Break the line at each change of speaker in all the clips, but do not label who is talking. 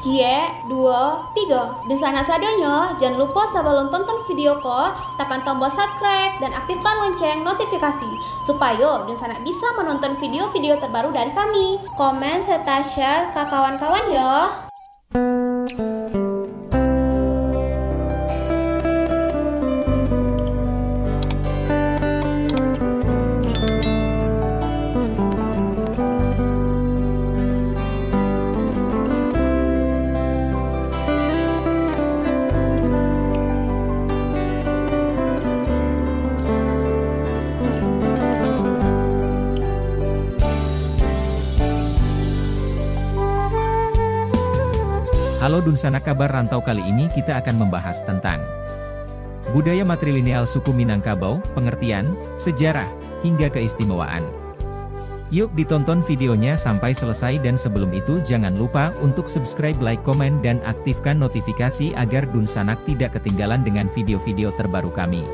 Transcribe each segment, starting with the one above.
Cie, 2, 3. Dan sana sadanya, jangan lupa sebelum tonton video ko, tekan tombol subscribe dan aktifkan lonceng notifikasi supaya dan sana bisa menonton video-video terbaru dari kami. Komen serta share ke kawan-kawan ya.
Halo Dunsana, kabar rantau. Kali ini kita akan membahas tentang budaya matrilineal suku Minangkabau, pengertian, sejarah, hingga keistimewaan. Yuk ditonton videonya sampai selesai, dan sebelum itu jangan lupa untuk subscribe, like, komen, dan aktifkan notifikasi agar Dunsanak tidak ketinggalan dengan video-video terbaru kami.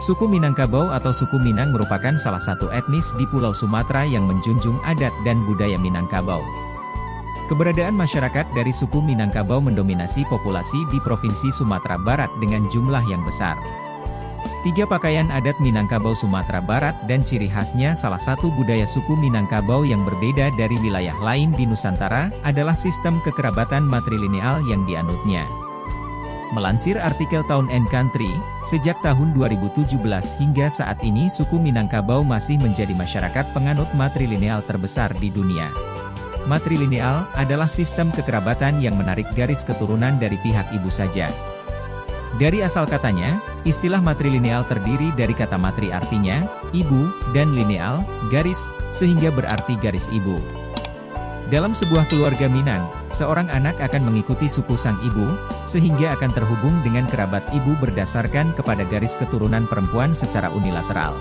Suku Minangkabau atau suku Minang merupakan salah satu etnis di Pulau Sumatera yang menjunjung adat dan budaya Minangkabau. Keberadaan masyarakat dari suku Minangkabau mendominasi populasi di Provinsi Sumatera Barat dengan jumlah yang besar. 3 pakaian adat Minangkabau Sumatera Barat dan ciri khasnya. Salah satu budaya suku Minangkabau yang berbeda dari wilayah lain di Nusantara adalah sistem kekerabatan matrilineal yang dianutnya. Melansir artikel Town and Country, sejak tahun 2017 hingga saat ini suku Minangkabau masih menjadi masyarakat penganut matrilineal terbesar di dunia. Matrilineal adalah sistem kekerabatan yang menarik garis keturunan dari pihak ibu saja. Dari asal katanya, istilah matrilineal terdiri dari kata matri artinya ibu, dan lineal, garis, sehingga berarti garis ibu. Dalam sebuah keluarga Minang, seorang anak akan mengikuti suku sang ibu, sehingga akan terhubung dengan kerabat ibu berdasarkan kepada garis keturunan perempuan secara unilateral.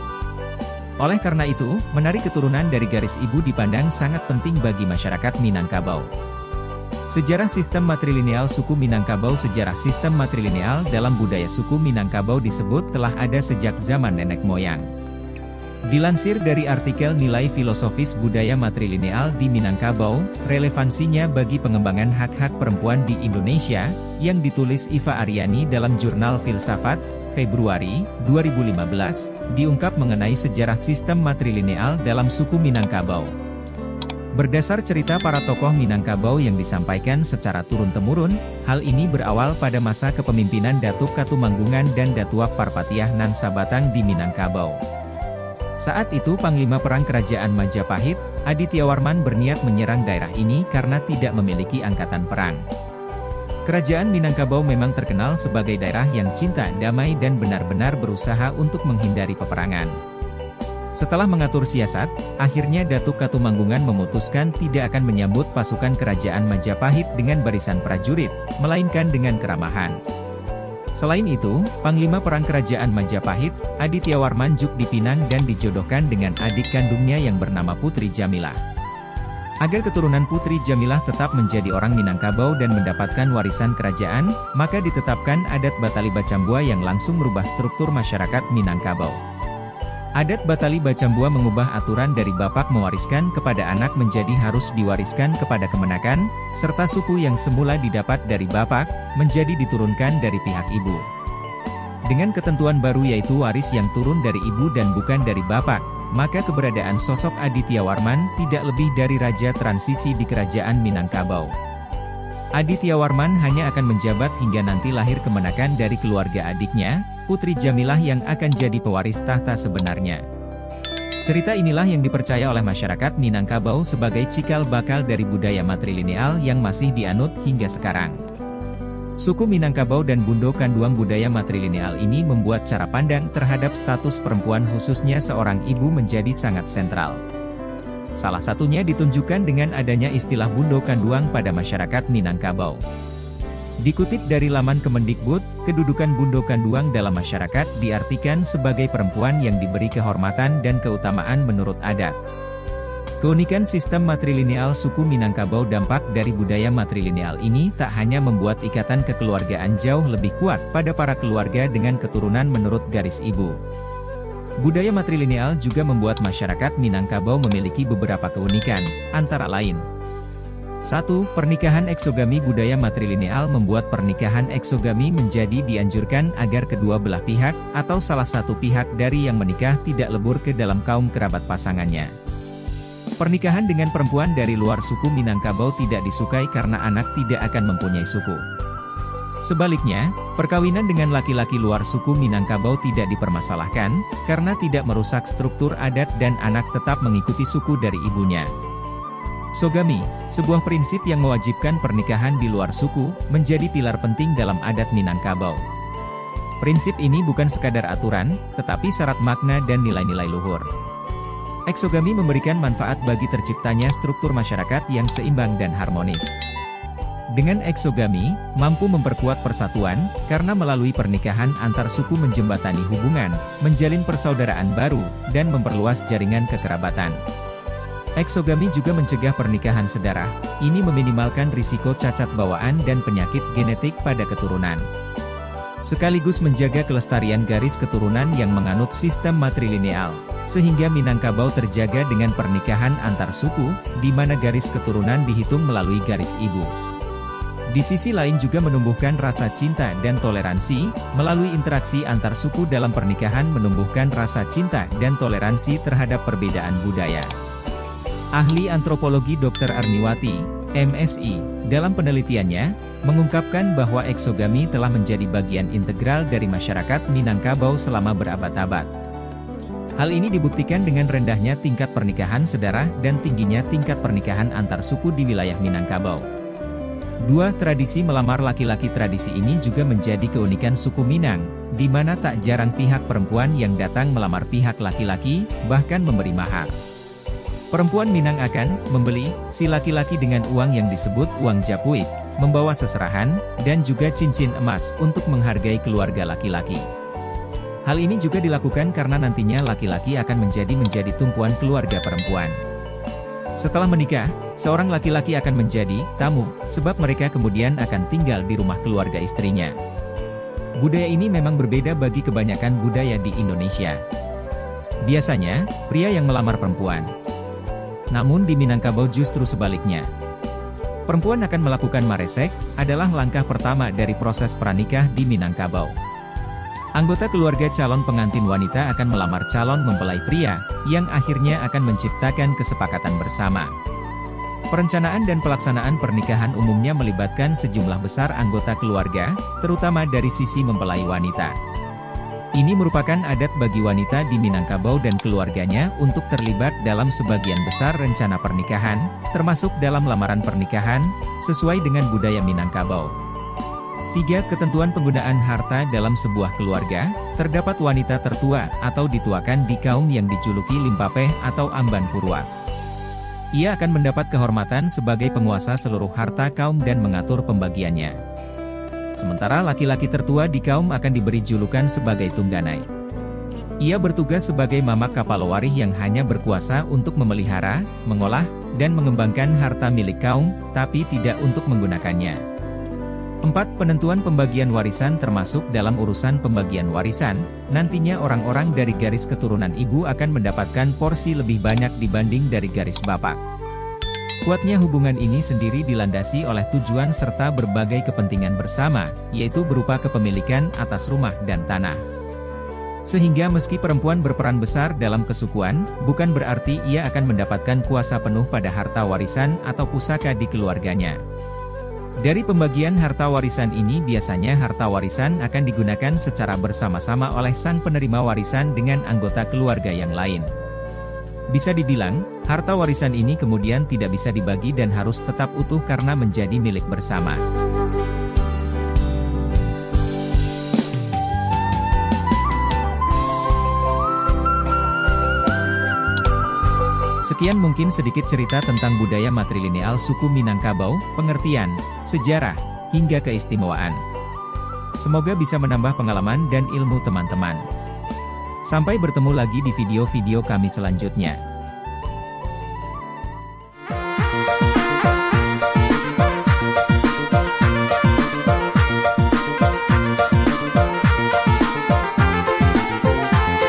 Oleh karena itu, menarik keturunan dari garis ibu dipandang sangat penting bagi masyarakat Minangkabau. Sejarah sistem matrilineal suku Minangkabau. Sejarah sistem matrilineal dalam budaya suku Minangkabau disebut telah ada sejak zaman nenek moyang. Dilansir dari artikel Nilai Filosofis Budaya Matrilineal di Minangkabau, relevansinya bagi pengembangan hak-hak perempuan di Indonesia, yang ditulis Iva Aryani dalam Jurnal Filsafat, Februari 2015, diungkap mengenai sejarah sistem matrilineal dalam suku Minangkabau. Berdasar cerita para tokoh Minangkabau yang disampaikan secara turun-temurun, hal ini berawal pada masa kepemimpinan Datuk Katumanggungan dan Datuak Parpatiah Nan Sabatang di Minangkabau. Saat itu Panglima Perang Kerajaan Majapahit, Adityawarman berniat menyerang daerah ini karena tidak memiliki angkatan perang. Kerajaan Minangkabau memang terkenal sebagai daerah yang cinta damai dan benar-benar berusaha untuk menghindari peperangan. Setelah mengatur siasat, akhirnya Datuk Katumanggungan memutuskan tidak akan menyambut pasukan Kerajaan Majapahit dengan barisan prajurit, melainkan dengan keramahan. Selain itu, Panglima Perang Kerajaan Majapahit, Adityawarman juk dipinang dan dijodohkan dengan adik kandungnya yang bernama Putri Jamilah. Agar keturunan Putri Jamilah tetap menjadi orang Minangkabau dan mendapatkan warisan kerajaan, maka ditetapkan adat Batali Bacambua yang langsung merubah struktur masyarakat Minangkabau. Adat Batali Bacambua mengubah aturan dari bapak mewariskan kepada anak menjadi harus diwariskan kepada kemenakan, serta suku yang semula didapat dari bapak, menjadi diturunkan dari pihak ibu. Dengan ketentuan baru yaitu waris yang turun dari ibu dan bukan dari bapak, maka keberadaan sosok Adityawarman tidak lebih dari raja transisi di kerajaan Minangkabau. Adityawarman hanya akan menjabat hingga nanti lahir kemenakan dari keluarga adiknya, Putri Jamilah yang akan jadi pewaris tahta sebenarnya. Cerita inilah yang dipercaya oleh masyarakat Minangkabau sebagai cikal bakal dari budaya matrilineal yang masih dianut hingga sekarang. Suku Minangkabau dan Bundo Kanduang. Budaya matrilineal ini membuat cara pandang terhadap status perempuan khususnya seorang ibu menjadi sangat sentral. Salah satunya ditunjukkan dengan adanya istilah Bundo Kanduang pada masyarakat Minangkabau. Dikutip dari laman Kemendikbud, kedudukan Bundo Kanduang dalam masyarakat diartikan sebagai perempuan yang diberi kehormatan dan keutamaan menurut adat. Keunikan sistem matrilineal suku Minangkabau. Dampak dari budaya matrilineal ini tak hanya membuat ikatan kekeluargaan jauh lebih kuat pada para keluarga dengan keturunan menurut garis ibu. Budaya matrilineal juga membuat masyarakat Minangkabau memiliki beberapa keunikan, antara lain. 1. Pernikahan eksogami. Budaya matrilineal membuat pernikahan eksogami menjadi dianjurkan agar kedua belah pihak, atau salah satu pihak dari yang menikah tidak lebur ke dalam kaum kerabat pasangannya. Pernikahan dengan perempuan dari luar suku Minangkabau tidak disukai karena anak tidak akan mempunyai suku. Sebaliknya, perkawinan dengan laki-laki luar suku Minangkabau tidak dipermasalahkan, karena tidak merusak struktur adat dan anak tetap mengikuti suku dari ibunya. Sogami, sebuah prinsip yang mewajibkan pernikahan di luar suku, menjadi pilar penting dalam adat Minangkabau. Prinsip ini bukan sekadar aturan, tetapi syarat makna dan nilai-nilai luhur. Eksogami memberikan manfaat bagi terciptanya struktur masyarakat yang seimbang dan harmonis. Dengan eksogami, mampu memperkuat persatuan, karena melalui pernikahan antar suku menjembatani hubungan, menjalin persaudaraan baru, dan memperluas jaringan kekerabatan. Eksogami juga mencegah pernikahan sedarah, ini meminimalkan risiko cacat bawaan dan penyakit genetik pada keturunan. Sekaligus menjaga kelestarian garis keturunan yang menganut sistem matrilineal, sehingga Minangkabau terjaga dengan pernikahan antar suku, di mana garis keturunan dihitung melalui garis ibu. Di sisi lain juga menumbuhkan rasa cinta dan toleransi, melalui interaksi antar suku dalam pernikahan menumbuhkan rasa cinta dan toleransi terhadap perbedaan budaya. Ahli antropologi Dr. Arniwati, MSI, dalam penelitiannya, mengungkapkan bahwa eksogami telah menjadi bagian integral dari masyarakat Minangkabau selama berabad-abad. Hal ini dibuktikan dengan rendahnya tingkat pernikahan sedarah dan tingginya tingkat pernikahan antar suku di wilayah Minangkabau. 2. Tradisi melamar laki-laki. Tradisi ini juga menjadi keunikan suku Minang, di mana tak jarang pihak perempuan yang datang melamar pihak laki-laki, bahkan memberi mahar. Perempuan Minang akan membeli si laki-laki dengan uang yang disebut uang japuik, membawa seserahan, dan juga cincin emas untuk menghargai keluarga laki-laki. Hal ini juga dilakukan karena nantinya laki-laki akan menjadi tumpuan keluarga perempuan. Setelah menikah, seorang laki-laki akan menjadi tamu, sebab mereka kemudian akan tinggal di rumah keluarga istrinya. Budaya ini memang berbeda bagi kebanyakan budaya di Indonesia. Biasanya, pria yang melamar perempuan. Namun di Minangkabau justru sebaliknya. Perempuan akan melakukan maresek, adalah langkah pertama dari proses pranikah di Minangkabau. Anggota keluarga calon pengantin wanita akan melamar calon mempelai pria, yang akhirnya akan menciptakan kesepakatan bersama. Perencanaan dan pelaksanaan pernikahan umumnya melibatkan sejumlah besar anggota keluarga, terutama dari sisi mempelai wanita. Ini merupakan adat bagi wanita di Minangkabau dan keluarganya untuk terlibat dalam sebagian besar rencana pernikahan, termasuk dalam lamaran pernikahan, sesuai dengan budaya Minangkabau. 3. Ketentuan penggunaan harta dalam sebuah keluarga. Terdapat wanita tertua atau dituakan di kaum yang dijuluki Limpapeh atau Amban Purwa. Ia akan mendapat kehormatan sebagai penguasa seluruh harta kaum dan mengatur pembagiannya. Sementara laki-laki tertua di kaum akan diberi julukan sebagai Tungganai. Ia bertugas sebagai mamak kapalowarih yang hanya berkuasa untuk memelihara, mengolah, dan mengembangkan harta milik kaum, tapi tidak untuk menggunakannya. 4. Penentuan pembagian warisan. Termasuk dalam urusan pembagian warisan, nantinya orang-orang dari garis keturunan ibu akan mendapatkan porsi lebih banyak dibanding dari garis bapak. Kuatnya hubungan ini sendiri dilandasi oleh tujuan serta berbagai kepentingan bersama, yaitu berupa kepemilikan atas rumah dan tanah. Sehingga meski perempuan berperan besar dalam kesukuan, bukan berarti ia akan mendapatkan kuasa penuh pada harta warisan atau pusaka di keluarganya. Dari pembagian harta warisan ini biasanya harta warisan akan digunakan secara bersama-sama oleh sang penerima warisan dengan anggota keluarga yang lain. Bisa dibilang, harta warisan ini kemudian tidak bisa dibagi dan harus tetap utuh karena menjadi milik bersama. Sekian mungkin sedikit cerita tentang budaya matrilineal suku Minangkabau, pengertian, sejarah, hingga keistimewaan. Semoga bisa menambah pengalaman dan ilmu teman-teman. Sampai bertemu lagi di video-video kami selanjutnya.